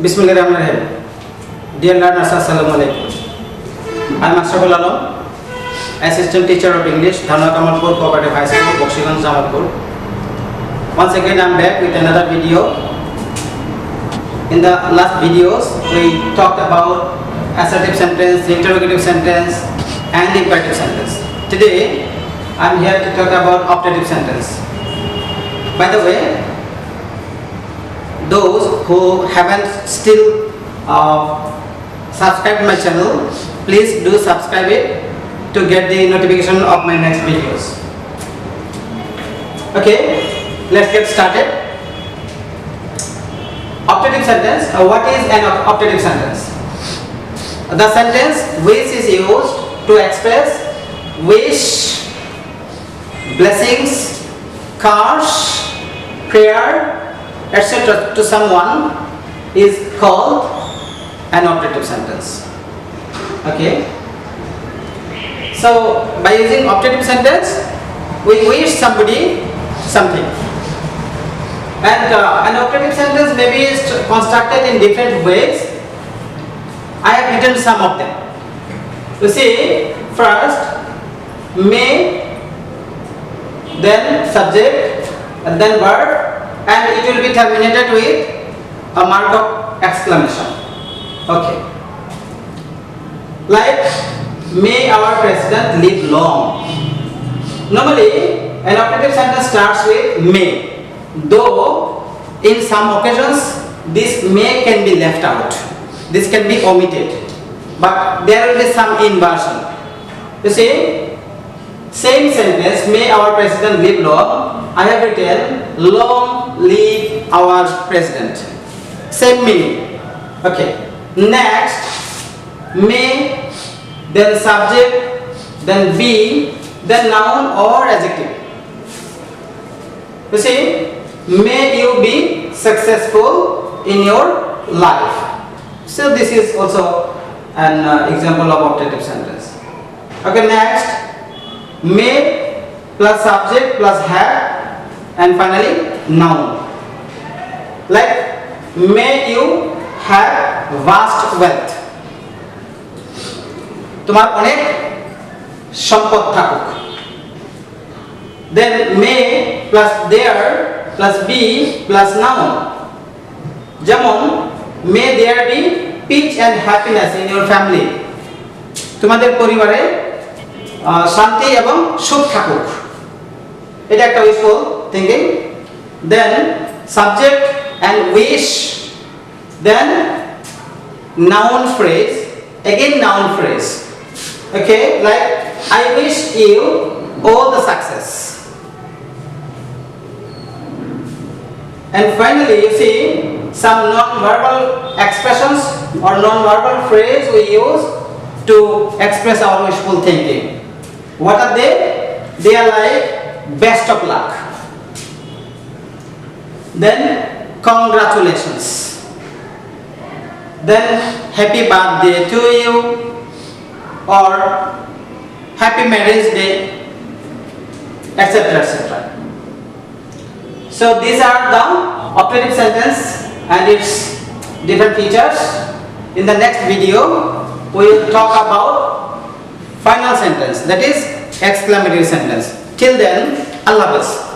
Bismillahirrahmanirrahim. Dear learners, Assalamu alaikum. I am Ashraful Alam, Assistant Teacher of English, Dhana Kamalpur Cooperative High School, Bokshiganj, Jamalpur. Once again, I am back with another video. In the last videos, we talked about assertive sentence, interrogative sentence, and imperative sentence. Today, I am here to talk about optative sentence. By the way, those who haven't still subscribed my channel, please do subscribe it to get the notification of my next videos. Okay, let's get started. Optative sentence. What is an optative sentence? The sentence which is used to express wish, blessings, curse, prayer, etc. to someone is called an optative sentence. Okay. So by using optative sentence, we wish somebody something. And an optative sentence may be constructed in different ways. I have written some of them. You see, first may, then subject, and then verb, and it will be terminated with a mark of exclamation. Okay. Like, may our president live long. Normally, an optative sentence starts with may, though in some occasions this may can be left out. This can be omitted, but there will be some inversion. You see, same sentence, may our president live long. I have written, long live our president. Same meaning. Okay. Next, may, then subject, then be, then noun or adjective. You see, may you be successful in your life. So this is also an example of optative sentence. Okay, next, may plus subject plus have, and finally noun. Like, may you have vast wealth. তোমার অনেক সম্পদ থাকুক। Then may plus there plus be plus noun. যেমন may there be peace and happiness in your family. তোমাদের পরিবারে শান্তি এবং সুখ থাকুক। এটা একটা useful thinking. Then subject and wish, then noun phrase, again noun phrase. Okay, like I wish you all the success. And finally, you see some non-verbal expressions or non-verbal phrase we use to express our wishful thinking. What are they? They are like best of luck. Then congratulations. Then happy birthday to you, or happy marriage day, etc. etc. So these are the optative sentence and its different features. In the next video, we will talk about final sentence, that is exclamatory sentence. Till then, Allah Hafiz.